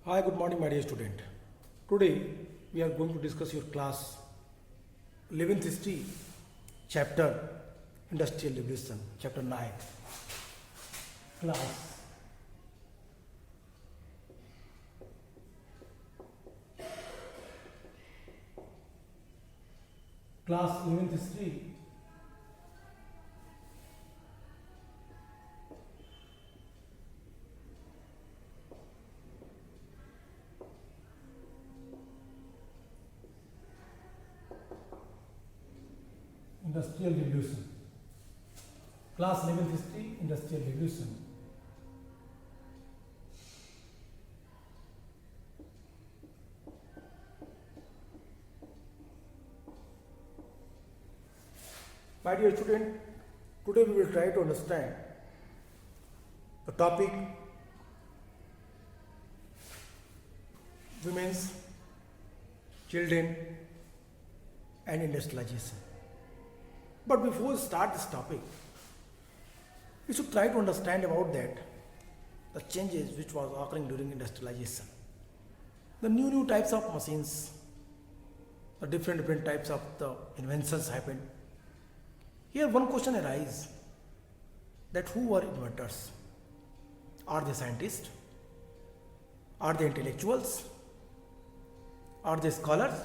Hi, good morning, my dear student. Today we are going to discuss your class 11th history chapter Industrial Revolution, chapter 9. Class class 11th history Industrial Revolution. Class 11th history Industrial Revolution. My dear student, today we will try to understand the topic women's, children and industrialization. But before we start this topic, we should try to understand about that the changes which was occurring during industrialization. The new types of machines, the different types of the inventions happened. Here one question arises that who were inventors? Are they scientists? Are they intellectuals? Are they scholars?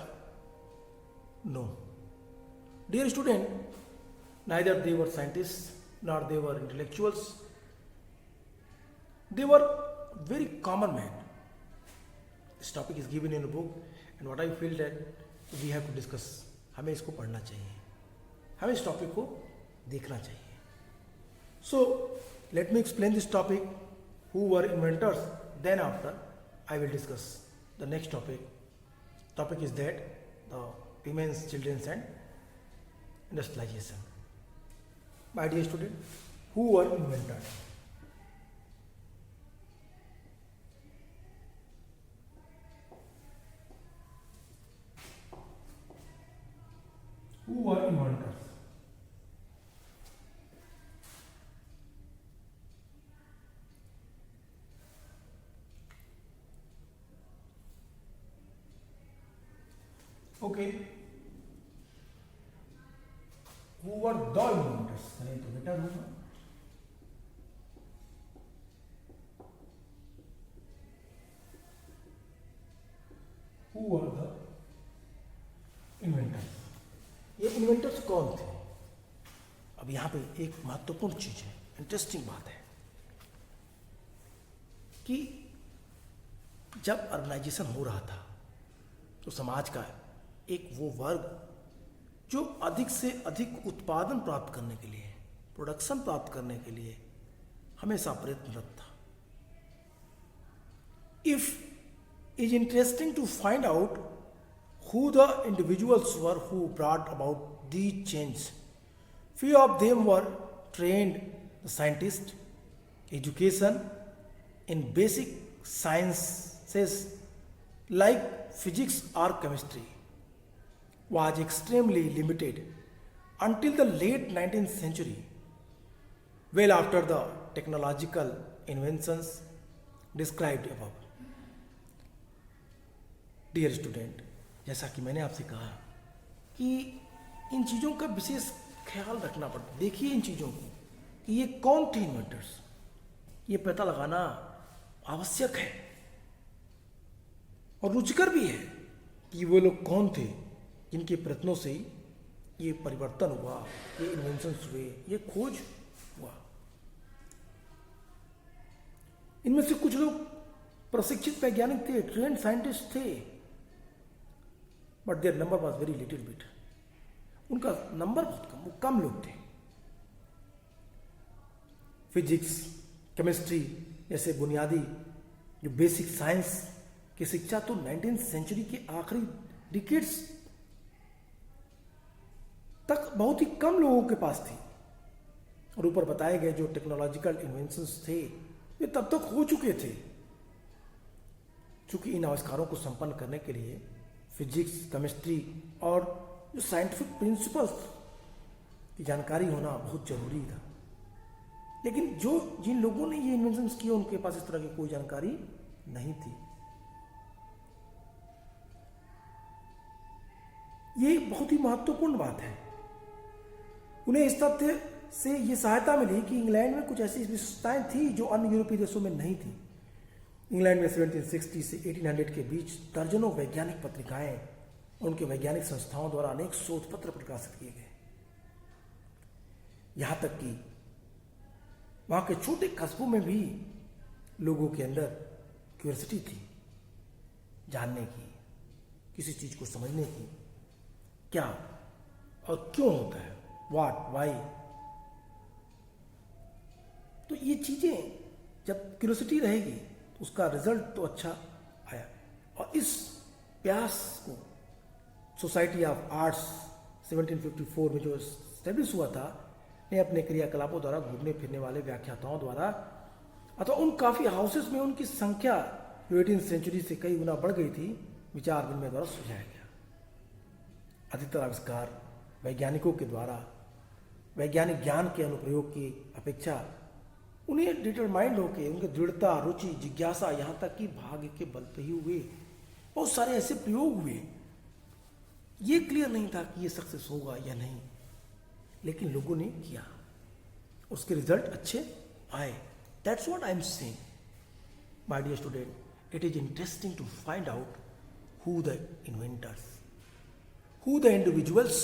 No. Dear student, neither they were scientists nor they were intellectuals. They were very common men. This topic is given in a book and what I feel that we have to discuss. हमें इसको पढ़ना चाहिए, हमें इस topic को देखना चाहिए. So let me explain this topic, who were inventors. Then after I will discuss the next topic. Topic is that the women's, children's and industrialization. My dear student, who were inventors? Who were inventors? Okay. Who were the inventors? नहीं तो बेटा होगा. Who were the inventors? ये inventors कौन थे? अब यहाँ पे एक महत्वपूर्ण चीज है, इंटरेस्टिंग बात है कि जब अर्बनाइजेशन हो रहा था तो समाज का एक वो वर्ग जो अधिक से अधिक उत्पादन प्राप्त करने के लिए, प्रोडक्शन प्राप्त करने के लिए हमेशा प्रयत्नरत था. If is interesting to find out who the individuals were who brought about these changes. Few of them were trained scientists. Education in basic sciences like physics or chemistry was extremely limited until the late 19th century, well after the technological inventions described above. Dear student, जैसा कि मैंने आपसे कहा कि इन चीज़ों का विशेष ख्याल रखना पड़ता. देखिए इन चीज़ों को कि ये कौन थे इन्वेंटर्स, ये पता लगाना आवश्यक है और रुचिकर भी है कि वो लोग कौन थे जिनके प्रयत्नों से ये परिवर्तन हुआ, ये इन्वेंशंस हुए, ये खोज हुआ. इनमें से कुछ लोग प्रशिक्षित वैज्ञानिक थे, ट्रेंड साइंटिस्ट थे, but their number was very little bit. उनका नंबर बहुत कम, वो कम लोग थे. फिजिक्स, केमिस्ट्री जैसे बुनियादी जो बेसिक साइंस की शिक्षा तो 19th सेंचुरी के आखिरी डिकेड्स तक बहुत ही कम लोगों के पास थी. और ऊपर बताए गए जो टेक्नोलॉजिकल इन्वेंशंस थे वे तब तक हो चुके थे. चूंकि इन आविष्कारों को संपन्न करने के लिए फिजिक्स, केमिस्ट्री और जो साइंटिफिक प्रिंसिपल्स की जानकारी होना बहुत जरूरी था. लेकिन जिन लोगों ने ये इन्वेंशंस किए उनके पास इस तरह की कोई जानकारी नहीं थी. ये बहुत ही महत्वपूर्ण बात है। उन्हें इस तथ्य से ये सहायता मिली कि इंग्लैंड में कुछ ऐसी विशेषताएं थी जो अन्य यूरोपीय देशों में नहीं थी। इंग्लैंड में 1760 से 1800 के बीच दर्जनों वैज्ञानिक पत्रिकाएं और उनके वैज्ञानिक संस्थाओं द्वारा अनेक शोध पत्र प्रकाशित किए गए। यहां तक कि वहां के छोटे कस्बों में भी लोगों के अंदर क्यूरियोसिटी थी, जानने की, किसी चीज को समझने की, क्या और क्यों होता है, व्हाट, वाई। तो ये चीजें जब क्यूरियोसिटी रहेगी तो उसका रिजल्ट तो अच्छा आया। और इस प्रयास को सोसाइटी ऑफ आर्ट्स 1754 में जो स्टैब्लिश हुआ था ने अपने क्रियाकलापों द्वारा घूमने फिरने वाले व्याख्याताओं द्वारा अथवा उन काफी हाउसेस में उनकी संख्या जो 18वीं सेंचुरी से कई गुना बढ़ गई थी, विचार विनिमय द्वारा सुझाया गया। अधिकतर आविष्कार वैज्ञानिकों के द्वारा वैज्ञानिक ज्ञान के अनुप्रयोग की अपेक्षा उन्हें डिटरमाइंड होकर उनके दृढ़ता, रुचि, जिज्ञासा, यहां तक कि भाग्य के बल पे ही हुए। बहुत सारे ऐसे प्रयोग हुए, ये क्लियर नहीं था कि ये सक्सेस होगा या नहीं, लेकिन लोगों ने किया, उसके रिजल्ट अच्छे आए। That's what I am saying my dear student, it is interesting to find out who the inventors, who the individuals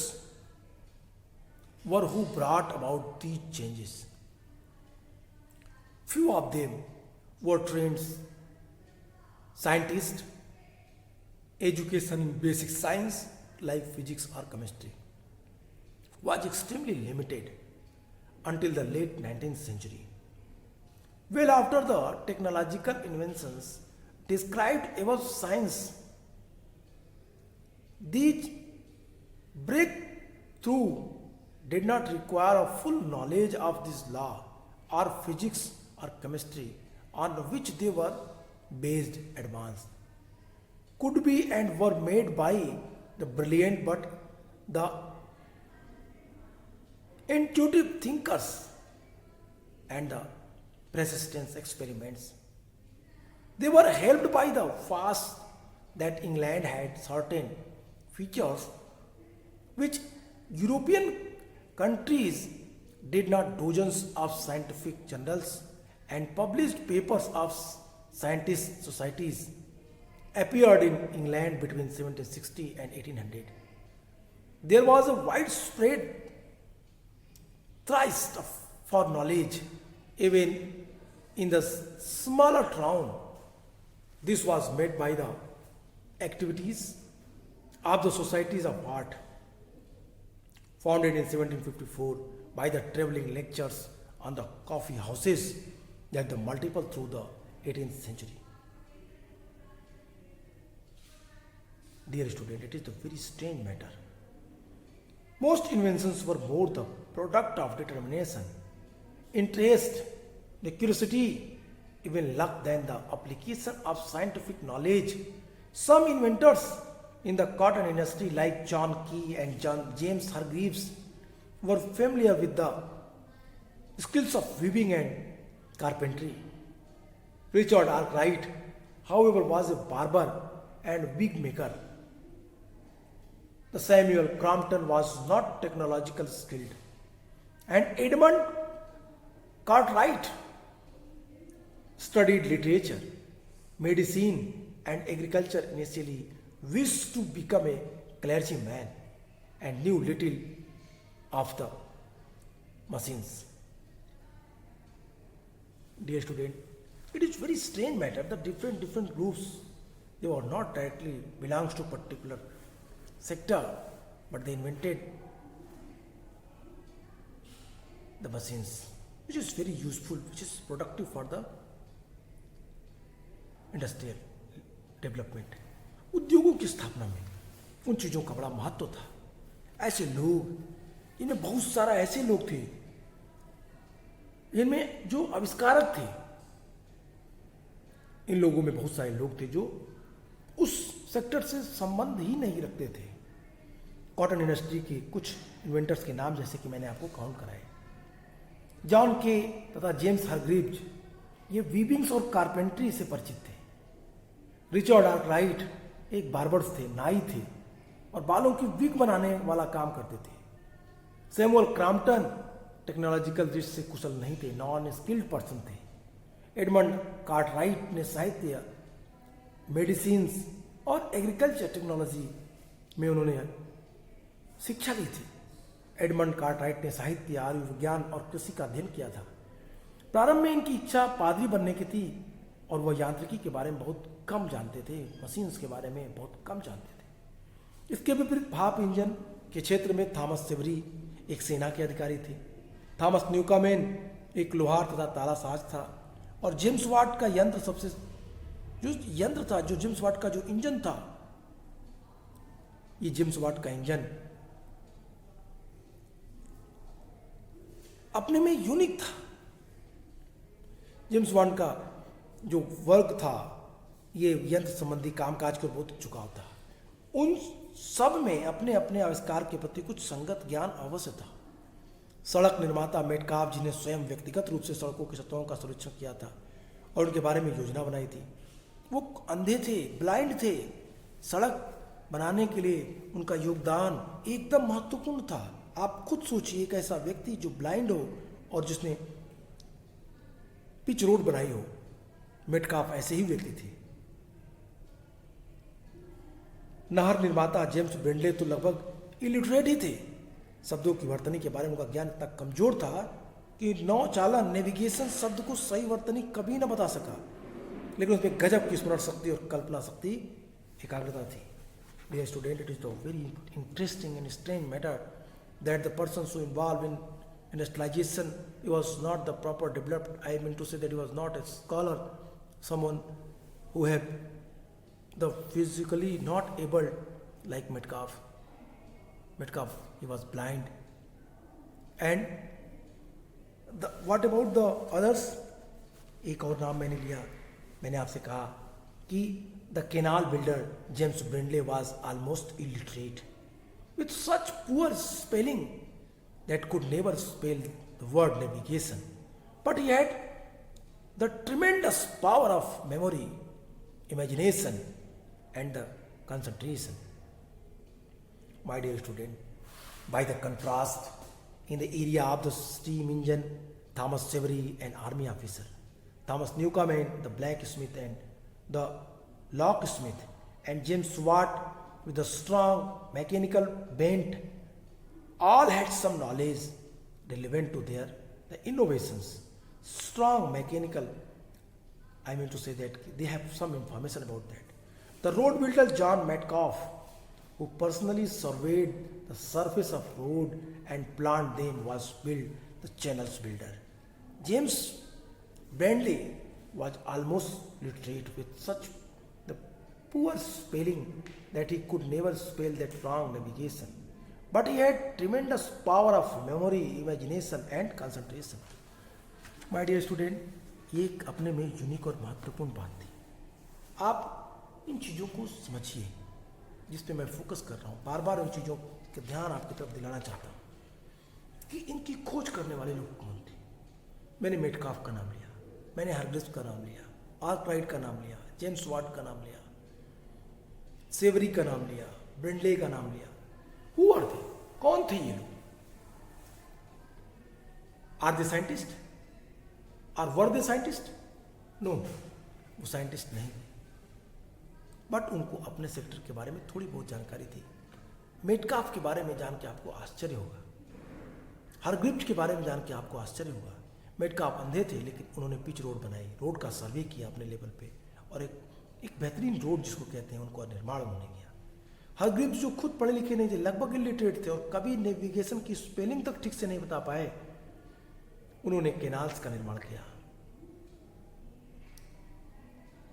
were who brought about these changes. Few of them were trained scientists, education in basic science like physics or chemistry was extremely limited until the late 19th century. Well after the technological inventions described above science, these breakthrough did not require a full knowledge of this law or physics or chemistry on which they were based advanced, could be and were made by the brilliant but the intuitive thinkers and the persistent experiments. They were helped by the fact that England had certain features which European countries did not. Dozens of scientific journals and published papers of scientist societies appeared in England between 1760 and 1800. There was a widespread thirst for knowledge even in the smaller town. This was made by the activities of the societies of art founded in 1754 by the traveling lectures on the coffee houses that the multiple through the 18th century. Dear student, it is a very strange matter. Most inventions were more the product of determination, interest, the curiosity, even luck than the application of scientific knowledge. Some inventors in the cotton industry like John Key and James Hargreaves were familiar with the skills of weaving and carpentry. Richard Arkwright, however, was a barber and wig maker. The Samuel Crompton was not technological skilled, and Edmund Cartwright studied literature, medicine, and agriculture. Initially wished to become a clergyman and knew little of the machines. Dear student, it is very strange matter that different groups, they were not directly belongs to particular sector, but they invented the machines, which is very useful, which is productive for the industrial development. उद्योगों की स्थापना में उन चीज़ों का बड़ा महत्व था. ऐसे लोग, इनमें बहुत सारा ऐसे लोग थे, इनमें जो आविष्कारक थे, इन लोगों में बहुत सारे लोग थे जो उस सेक्टर से संबंध ही नहीं रखते थे. कॉटन इंडस्ट्री के कुछ इन्वेंटर्स के नाम जैसे कि मैंने आपको काउंट कराए, जॉन के तथा जेम्स हारग्रीव्स, ये वीविंग्स और कारपेंट्री से परिचित थे. रिचर्ड आर्कराइट एक बार्बर्स थे, नाई थे, और बालों की विग बनाने वाला काम करते थे। सैमुअल क्रॉम्पटन टेक्नोलॉजिकल दृष्टि से कुशल नहीं थे, नॉन स्किल्ड पर्सन थे। एडमंड कार्टराइट ने साहित्य, मेडिसिन और एग्रीकल्चर टेक्नोलॉजी में उन्होंने शिक्षा दी थी। एडमंड कार्टराइट ने साहित्य, आयुर्विज्ञान और कृषि का अध्ययन किया था। प्रारंभ में इनकी इच्छा पादरी बनने की थी और वह यांत्रिकी के बारे में बहुत कम जानते थे, मशीन्स के बारे में बहुत कम जानते थे। इसके विपरीत भाप इंजन के क्षेत्र में थॉमस सेवरी एक सेना के अधिकारी थे। थॉमस न्यूकॉमेन एक लोहार तथा तालासाज था और जेम्स वाट का जेम्स वाट का जो इंजन था, ये जेम्स वाट का इंजन अपने में यूनिक था। जेम्स वाट का जो वर्क था, ये यंत्र संबंधी कामकाज को बहुत झुकाव था। उन सब में अपने अपने आविष्कार के प्रति कुछ संगत ज्ञान अवश्य था। सड़क निर्माता मेटकाफ, जिन्हें स्वयं व्यक्तिगत रूप से सड़कों की सतहों का सर्वेक्षण किया था और उनके बारे में योजना बनाई थी, वो अंधे थे, ब्लाइंड थे। सड़क बनाने के लिए उनका योगदान एकदम महत्वपूर्ण था। आप खुद सोचिए, एक ऐसा व्यक्ति जो ब्लाइंड हो और जिसने पिच रोड बनाई हो। मेटकाफ ऐसे ही व्यक्ति थे। नहर निर्माता जेम्स ब्रेंडले तो लगभग इलिटरेट ही थे। शब्दों की वर्तनी के बारे में उनका ज्ञान इतना कमजोर था कि नौचालन नेविगेशन शब्द को सही वर्तनी कभी न बता सका, लेकिन उसमें गजब की स्मरण शक्ति और कल्पना शक्ति, एकाग्रता थी। Dear student, it is a very interesting and strange matter that the person so involved in industrialization, he was not the proper developed. I mean to say that he was not a scholar, someone who had the physically not able like Metcalfe. Metcalfe, he was blind. And what about the others? एक और नाम मैंने लिया, मैंने आपसे कहा कि the canal builder James Brindley was almost illiterate with such poor spelling that could never spell the word navigation, but he had the tremendous power of memory, imagination and the concentration. My dear student, by the contrast, in the area of the steam engine, Thomas Savery, an army officer, Thomas Newcomen, the blacksmith and the locksmith, and James Watt with a strong mechanical bent, all had some knowledge relevant to their the innovations. Strong mechanical, I mean to say that they have some information about that. The road builder John Metcalfe, who personally surveyed the surface of road and planned them, was built the channels builder. James Brindley was almost literate with such the poor spelling that he could never spell that wrong navigation. But he had tremendous power of memory, imagination and concentration. My dear student, ये एक अपने में unique और महत्वपूर्ण बात थी। आप इन चीज़ों को समझिए जिस पे मैं फोकस कर रहा हूँ। बार बार उन चीज़ों का ध्यान आपकी तरफ दिलाना चाहता हूँ कि इनकी खोज करने वाले लोग कौन थे। मैंने मेटकाफ का नाम लिया, मैंने हार्ग्रीव्स का नाम लिया, आर्कराइट का नाम लिया, जेम्स वाट का नाम लिया, सेवरी का नाम लिया, ब्रिंडले का नाम लिया। Who are they? कौन थे ये लोग? Are they scientist? Are were they scientist? No, वो साइंटिस्ट नहीं, बट उनको अपने सेक्टर के बारे में थोड़ी बहुत जानकारी थी। मेटकाफ के बारे में जान के आपको आश्चर्य होगा, हार्ग्रीव्स के बारे में जान के आपको आश्चर्य होगा। मेटकाफ अंधे थे, लेकिन उन्होंने पिच रोड बनाई, रोड का सर्वे किया अपने लेवल पे और एक बेहतरीन रोड जिसको कहते हैं उनको निर्माण उन्होंने किया। हार्ग्रीव्स जो खुद पढ़े लिखे नहीं थे, लगभग इलिटरेट थे और कभी नेविगेशन की स्पेलिंग तक ठीक से नहीं बता पाए, उन्होंने कैनाल्स का निर्माण किया।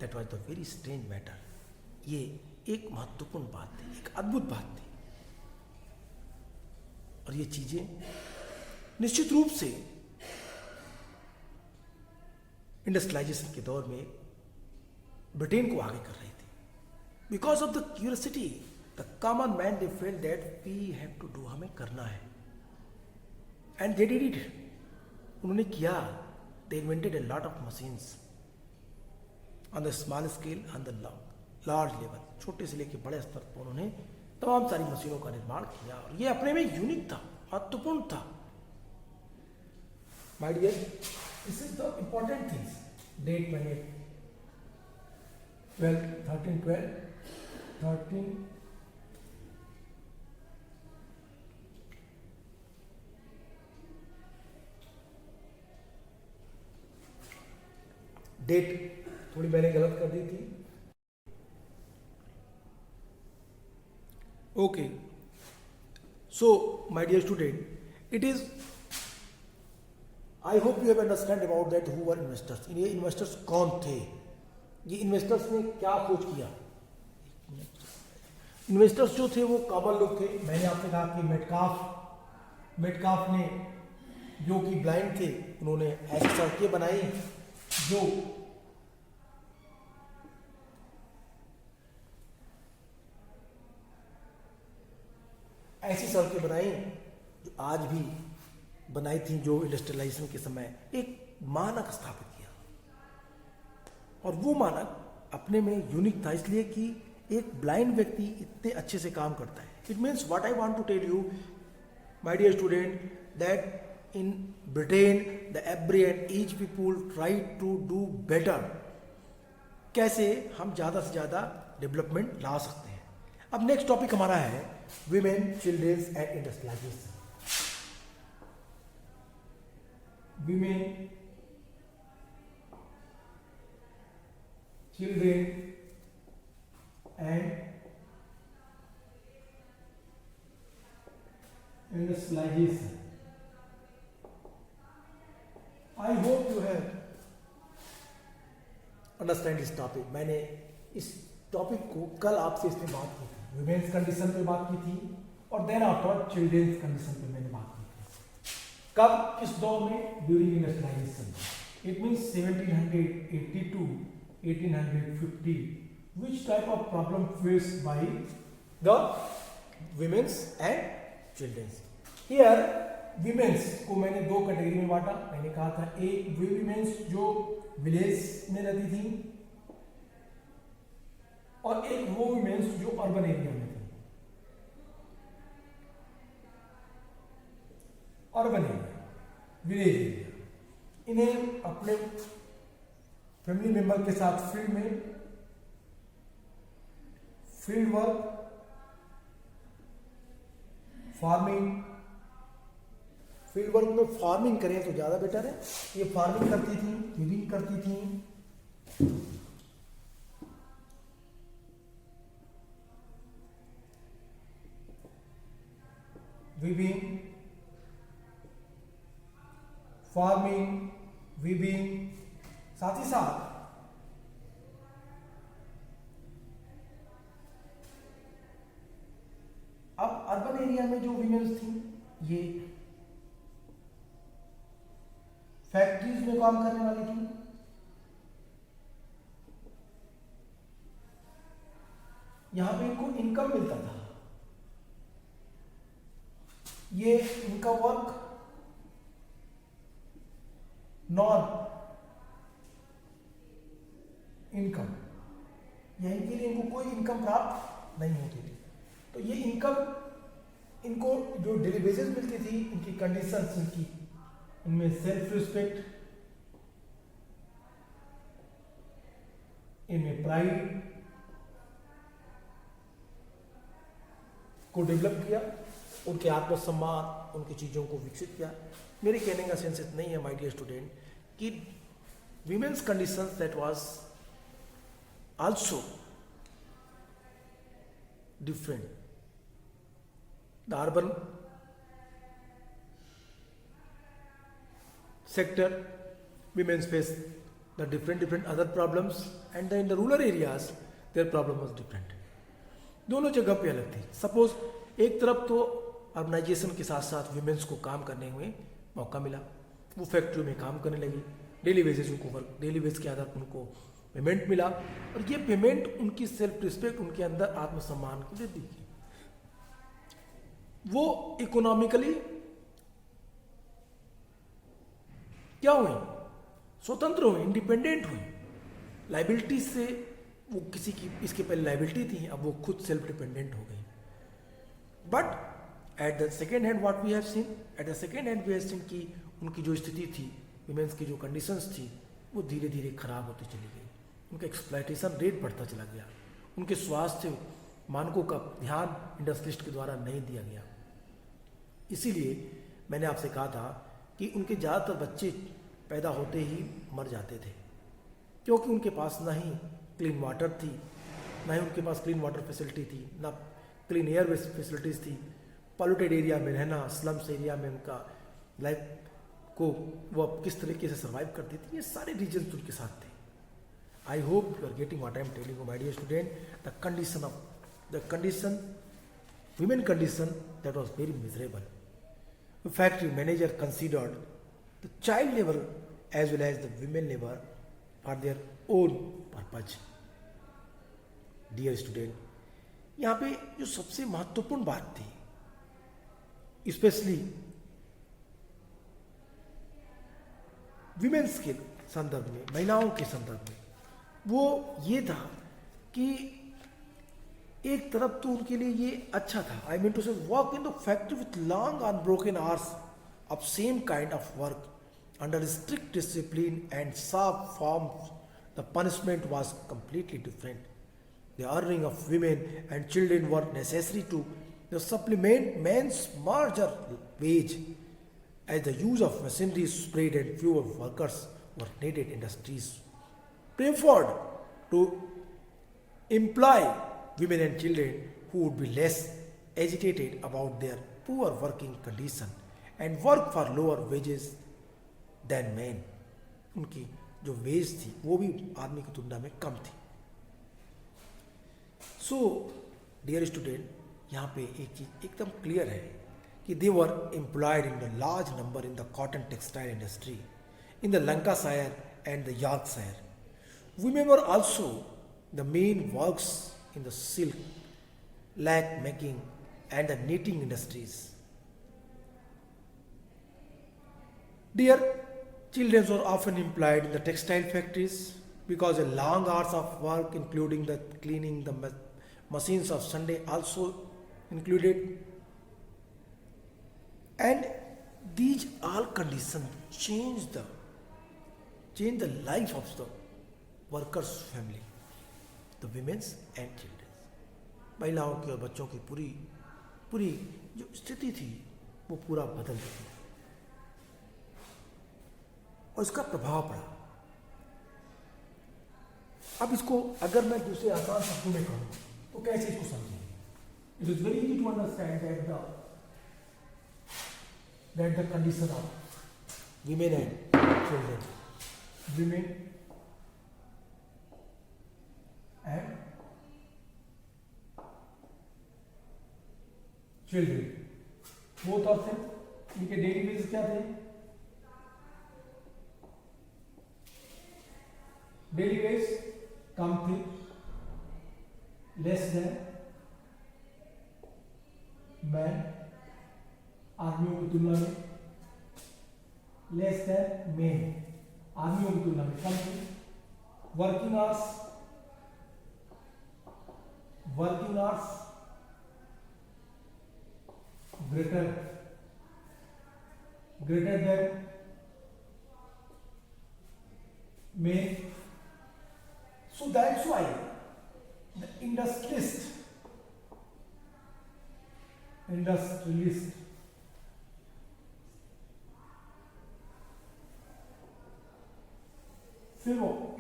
That was the very strange matter. ये एक महत्वपूर्ण बात थी, एक अद्भुत बात थी। और ये चीजें निश्चित रूप से इंडस्ट्रियलाइजेशन के दौर में ब्रिटेन को आगे कर रही थी। Because of the curiosity, the common man they felt that we have to do, हमें करना है, एंड दे डिड इट। उन्होंने किया। They invented a lot of machines on the small scale, on the large level, छोटे से लेके बड़े स्तर पर उन्होंने तमाम सारी मशीनों का निर्माण किया और ये अपने में यूनिक था, महत्वपूर्ण था। My dear, this is the important things. Date मैंने 13 डेट थोड़ी मैंने गलत कर दी थी। Okay, so my dear student, it is I hope you have understand about that who were investors. ये इन्वेस्टर्स कौन थे, ये इन्वेस्टर्स ने क्या खोज किया। इन्वेस्टर्स जो थे वो कॉमन लोग थे। मैंने आपसे कहा कि मेटकाफ ने, जो कि ब्लाइंड थे, उन्होंने ऐसी सड़कें बनाई जो आज भी बनाई थी, जो इंडस्ट्रियलाइजेशन के समय एक मानक स्थापित किया। और वो मानक अपने में यूनिक था, इसलिए कि एक ब्लाइंड व्यक्ति इतने अच्छे से काम करता है। It means what I want to tell you my dear student, that in Britain the every and each people try to do better. कैसे हम ज़्यादा से ज़्यादा डेवलपमेंट ला सकते हैं। अब नेक्स्ट टॉपिक हमारा है women, children's and industrialization. Women, children and industrialization. I hope you have understand this topic. मैंने इस टॉपिक को कल आपसे इस पे बात की थी, वुमेन्स कंडीशन पे बात की थी, और देन आफ्टर चिल्ड्रेन्स कंडीशन पे मैंने बात की थी। कब, किस दौर में? During industrialization. It means 1780 to 1850। Which type of problem faced by the women's and children's? Here women's को मैंने दो कैटेगरी में बांटा। मैंने कहा था एक वे women's जो विलेज में रहती थी, और एक वो women's जो अर्बन एरिया में थी। अर्बन एरिया, विलेज एरिया, इन्हें अपने फैमिली मेंबर के साथ field work, farming, field work में फार्मिंग करें तो ज्यादा बेटर है। ये फार्मिंग करती थी, वीविंग करती थी, वीविंग, फार्मिंग, वीविंग, साथ ही साथ अब अर्बन एरिया में जो वीमेन्स थी, ये फैक्ट्रीज में काम करने वाली थी। यहां पे इनको इनकम मिलता था। ये इनका वर्क नॉन इनकम, या इनके लिए इनको कोई इनकम प्राप्त नहीं होती थी। तो ये इनकम इनको जो डेली बेसिस मिलती थी, इनकी कंडीशंस, इनमें सेल्फ रिस्पेक्ट, इनमें प्राइड को डेवलप किया, उनके आत्मसम्मान, उनकी चीज़ों को विकसित किया। मेरे कहने का सेंस इतना ही है माय डियर स्टूडेंट कि women's conditions that was also different. The urban sector, women face the different other problems, and in the rural areas their problem was different. दोनों जगह पे अलग थी। सपोज एक तरफ तो अर्बनाइजेशन के साथ साथ विमेंस को काम करने में मौका मिला, वो फैक्ट्री में काम करने लगी, डेली बेसिस उनको वर्क, डेली बेस के आधार पर उनको पेमेंट मिला, और ये पेमेंट उनकी सेल्फ रिस्पेक्ट, उनके अंदर आत्मसम्मान की वृद्धि की। वो इकोनॉमिकली क्या हुई? स्वतंत्र हुई, इंडिपेंडेंट हुई। लाइबिलिटी से वो किसी की, इसके पहले लाइबिलिटी थी, अब वो खुद सेल्फ डिपेंडेंट हो गई। But at the second hand what we have seen, at the second hand we have seen कि उनकी जो स्थिति थी, विमेंस की जो कंडीशंस थी, वो धीरे धीरे खराब होती चली गई। उनका एक्सप्लॉयटेशन रेट बढ़ता चला गया। उनके स्वास्थ्य मानकों का ध्यान इंडस्ट्रियलिस्ट के द्वारा नहीं दिया गया। इसीलिए मैंने आपसे कहा था कि उनके ज़्यादातर बच्चे पैदा होते ही मर जाते थे, क्योंकि उनके पास ना ही क्लीन वाटर थी, ना ही उनके पास क्लीन वाटर फैसिलिटी थी, ना क्लीन एयर फैसिलिटीज़ थी। पॉल्यूटेड एरिया में रहना, स्लम्स एरिया में उनका लाइफ को वो किस तरीके से सर्वाइव करती थी, ये सारे रीजन्स उनके साथ थे। I hope you are getting what I am telling you my dear student. The condition women condition that was very miserable. The factory manager considered the child labor as well as the women labor for their own purpose. Dear student, यहाँ पे जो सबसे महत्वपूर्ण बात थी, specially women's के संदर्भ में, महिलाओं के संदर्भ में, वो ये था कि एक तरफ तो उनके लिए ये अच्छा था। I mean to say work in the factory with long unbroken hours of same kind of work under strict discipline and sharp forms. The punishment was completely different. The earning of women and children were necessary to the supplement men's meagre wage as the use of machinery spread and fewer workers were needed. Industries preferred to employ women and children who would be less agitated about their poor working condition and work for lower wages than men. उनकी जो veg थी वो भी आदमी की तुलना में कम थी। सो डियर स्टूडेंट, यहाँ पे एक चीज एकदम क्लियर है कि they were employed in a large number in the cotton textile industry in the Lancashire and the Yorkshire. Women were also the main works in the silk, lac making and the knitting industries. Dear children were often employed in the textile factories because the long hours of work, including the cleaning the machines of Sunday, also included. And these all conditions change the life of the workers' family, the women's and children. महिलाओं की और बच्चों की पूरी जो स्थिति थी वो पूरा बदल गई और इसका प्रभाव पड़ा। अब इसको अगर मैं दूसरे आसान शब्दों में कहूँ तो कैसे इसको समझें? It is very easy to understand that the condition of women and children, women and children, both of them, इनके डेली वेजेस क्या थे? डेली वेज कम थे, लेस देन मैन, आदमियों की तुलना में, लेस देन मेन, आदमियों की तुलना में कम थी। Working hours greater than main. So that's why the industrialist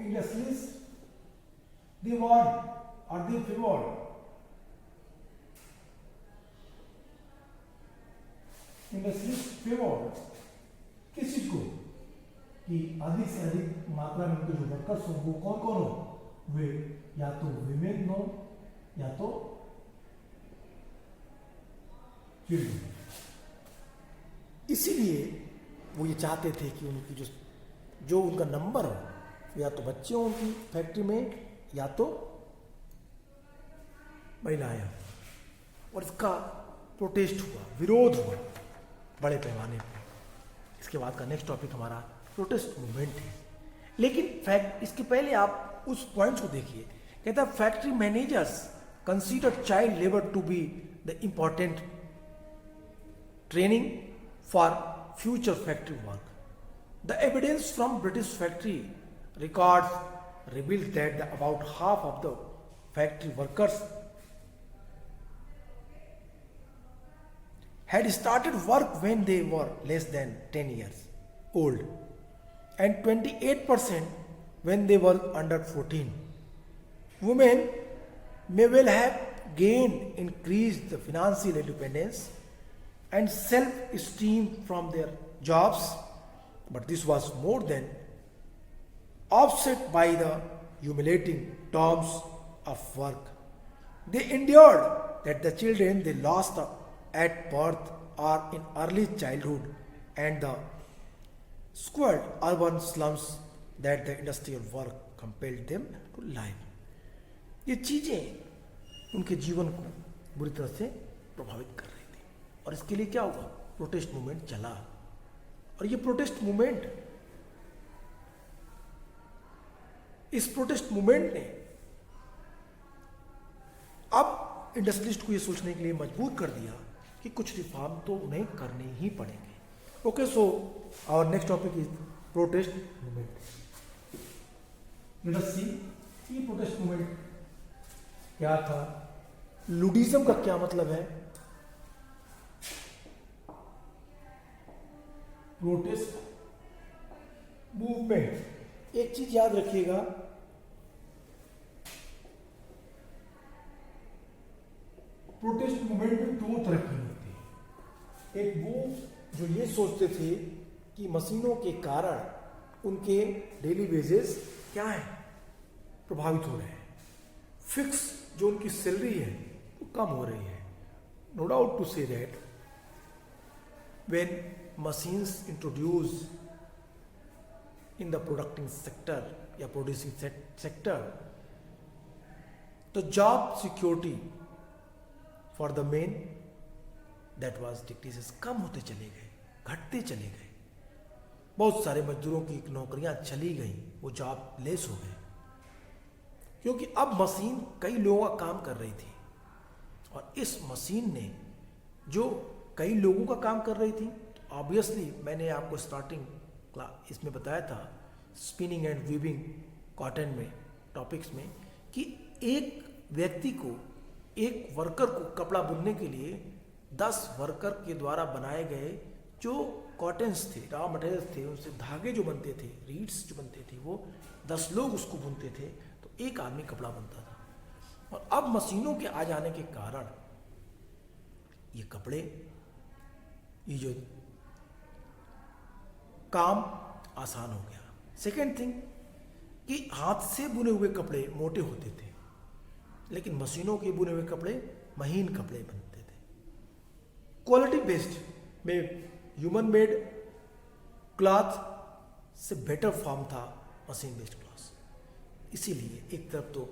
industries, they want or they favored industries favored किस चीज को कि अधिक से अधिक मात्रा में उनके जो वर्कर्स हो वो कौन कौन हो? वे या तो विमेन हो या तो चिल्ड्रन। इसीलिए वो ये चाहते थे कि उनकी जो उनका नंबर हो या तो बच्चे हों उनकी फैक्ट्री में या तो महिलाएं। और इसका प्रोटेस्ट हुआ, विरोध हुआ बड़े पैमाने पर। इसके बाद का नेक्स्ट टॉपिक हमारा प्रोटेस्ट मूवमेंट है। लेकिन फैक्ट इसके पहले आप उस पॉइंट्स को देखिए। कहता है factory managers consider child labour to be the important training for future factory work. The evidence from British factory records reveals that about half of the factory workers had started work when they were less than 10 years old, and 28% when they were under 14. Women may well have gained increased the financial independence and self-esteem from their jobs, but this was more than offset by the humiliating terms of work they endured, that the children they lost at birth or in early childhood, and the squalid urban slums that the industrial work compelled them to live. ये चीज़ें उनके जीवन को बुरी तरह से प्रभावित कर रही थी, और इसके लिए क्या हुआ, प्रोटेस्ट मूवमेंट चला। और ये प्रोटेस्ट मूवमेंट, इस प्रोटेस्ट मूवमेंट ने अब इंडस्ट्रियलिस्ट को ये सोचने के लिए मजबूर कर दिया कि कुछ रिफॉर्म तो उन्हें करने ही पड़ेंगे। Okay, so our next topic is protest movement. Let us see ये प्रोटेस्ट मूवमेंट क्या था, लुडिज्म का क्या मतलब है, प्रोटेस्ट मूवमेंट। एक चीज याद रखिएगा, प्रोटेस्ट मूवमेंट में दो तरह की होती है। एक वो जो ये सोचते थे कि मशीनों के कारण उनके डेली वेजेस क्या है, प्रभावित हो रहे हैं, फिक्स जो उनकी सैलरी है वो कम हो रही है। No doubt to say that when machines introduce in the producting sector या producing sector, the job security for the men that was decreases, कम होते चले गए, घटते चले गए। बहुत सारे मजदूरों की नौकरियां चली गई, वो जॉब लेस हो गए, क्योंकि अब मशीन कई लोगों का काम कर रही थी, और इस मशीन ने जो कई लोगों का काम कर रही थी, तो ऑब्वियसली मैंने आपको स्टार्टिंग इसमें बताया था स्पिनिंग एंड वीविंग कॉटन में टॉपिक्स में, कि एक व्यक्ति को, एक वर्कर को कपड़ा बुनने के लिए 10 वर्कर के द्वारा बनाए गए जो कॉटन्स थे, रॉ मटेरियल्स थे, उनसे धागे जो बनते थे, रीड्स जो बनते थे, वो 10 लोग उसको बुनते थे, तो एक आदमी कपड़ा बनता था। और अब मशीनों के आ जाने के कारण ये कपड़े, ये जो काम आसान हो गया। सेकेंड थिंग कि हाथ से बुने हुए कपड़े मोटे होते थे, लेकिन मशीनों के बुने हुए कपड़े महीन कपड़े बनते थे। क्वालिटी बेस्ड में ह्यूमन मेड क्लॉथ से बेटर फॉर्म था मशीन बेस्ड क्लॉथ। इसीलिए एक तरफ तो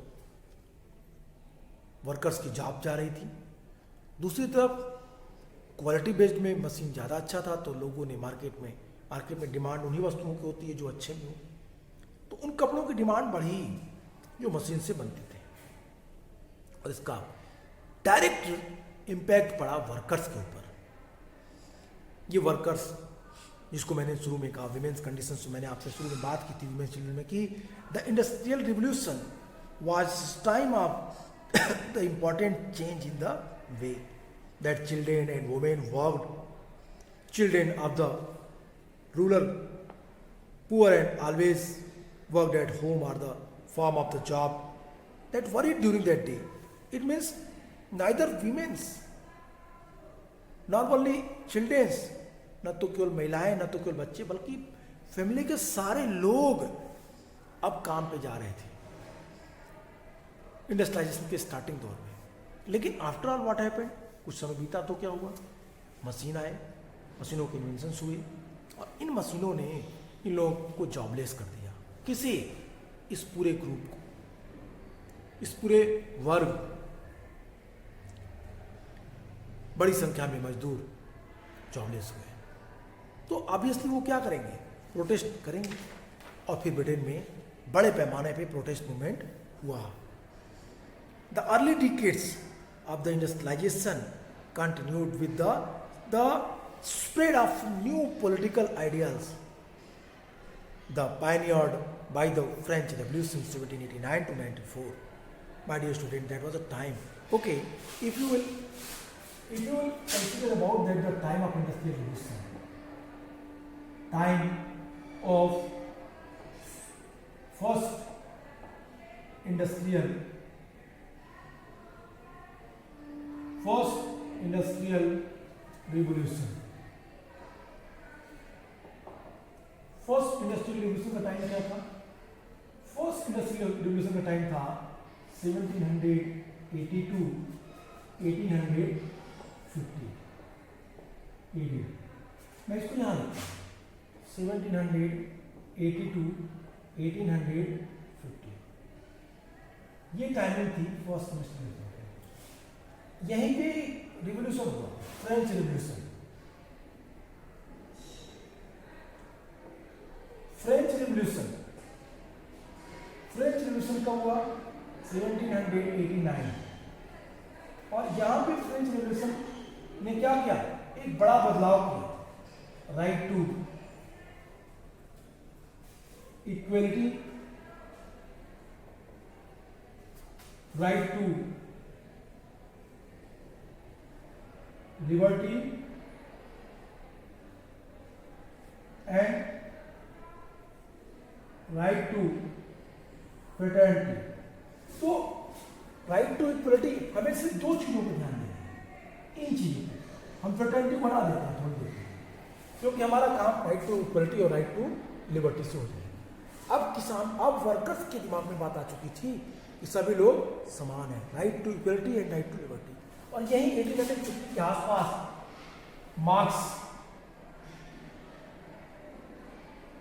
वर्कर्स की जॉब जा रही थी, दूसरी तरफ क्वालिटी बेस्ड में मशीन ज़्यादा अच्छा था, तो लोगों ने मार्केट में डिमांड उन्हीं वस्तुओं की होती है जो अच्छे में हो, तो उन कपड़ों की डिमांड बढ़ी जो मशीन से बनते थे, और इसका डायरेक्ट इम्पैक्ट पड़ा वर्कर्स के ऊपर। ये वर्कर्स जिसको मैंने शुरू में कहा विमेंस कंडीशंस, मैंने आपसे शुरू में बात की थी विमेंस चिल्ड्रन में, कि the industrial revolution was time of the important change in the way that children and women worked. Children of the rural poor and always worked at home or the form of the job that worried during that day. It means neither women's not only children's, न तो केवल महिलाएं, न तो केवल बच्चे, बल्कि family के सारे लोग अब काम पे जा रहे थे इंडस्ट्रियलाइजेशन के स्टार्टिंग दौर में। लेकिन आफ्टर ऑल व्हाट हैपेंड, कुछ समय बीता तो क्या हुआ, मशीन आए, मशीनों के इन्वेंशंस हुए, और इन मशीनों ने इन लोगों को जॉबलेस कर दिया। किसी, इस पूरे ग्रुप को, इस पूरे वर्ग, बड़ी संख्या में मजदूर जॉबलेस हुए। तो ऑब्वियसली वो क्या करेंगे, प्रोटेस्ट करेंगे, और फिर ब्रिटेन में बड़े पैमाने पे प्रोटेस्ट मूवमेंट हुआ। The early decades of the industrialization continued with the spread of new political ideas, the pioneered by the French Revolution 1789 to 94. My dear student, that was a time. Okay, if you will consider about that the time of industrial revolution, time of first industrial revolution. First industrial revolution का time क्या था? First industrial revolution का time था 1782 to 1850 AD। मैं इसको यहाँ लिखता हूँ 1782 to 1850, ये टाइमिंग थी फर्स्ट इंडस्ट्रियल रिवॉल्यूशन। यहीं पे रिवॉल्यूशन हुआ, फ्रेंच रिवॉल्यूशन। फ्रेंच रिवॉल्यूशन कब हुआ? 1789। और यहां पे फ्रेंच रिवॉल्यूशन ने क्या किया? एक बड़ा बदलाव किया। Right to equality, right to liberty and right to fraternity. तो राइट टू इक्वलिटी हमें सिर्फ दो चीजों पर ध्यान देना है, इन चीजों पर। हम फ्रेटर्निटी बढ़ा देते हैं थोड़ी देर, क्योंकि हमारा काम राइट टू इक्वलिटी और राइट टू लिबर्टी से हो जाएगा। अब वर्कर्स के दिमाग में बात आ चुकी थी कि सभी लोग समान हैं, right to equality and right to liberty. और यही 1850 के आसपास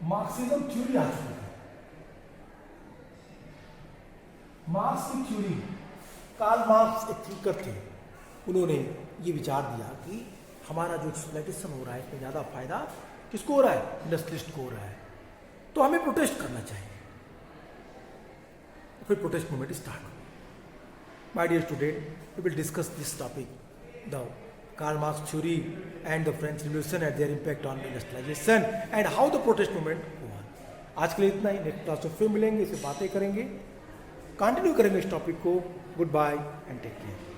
मार्क्सिज्म थ्योरी आ चुकी है। मार्क्स की थ्योरी, कार्ल मार्क्स एक थिंकर थे, उन्होंने ये विचार दिया कि हमारा जो एक्सप्लॉयटेशन हो रहा है इसमें ज़्यादा फायदा किसको हो रहा है? इंडस्ट्रियलिस्ट को हो रहा है। तो हमें प्रोटेस्ट करना चाहिए। फिर प्रोटेस्ट मूवमेंट स्टार्ट हुआ। My dear student, we will discuss this topic, the Karl Marx theory and the French revolution and their impact on industrialization and how the protest movement हुआ। आज के लिए इतना ही। नेक्स्ट क्लास में फिर मिलेंगे, इसे बातें करेंगे, कंटिन्यू करेंगे इस टॉपिक को। Good bye and take care.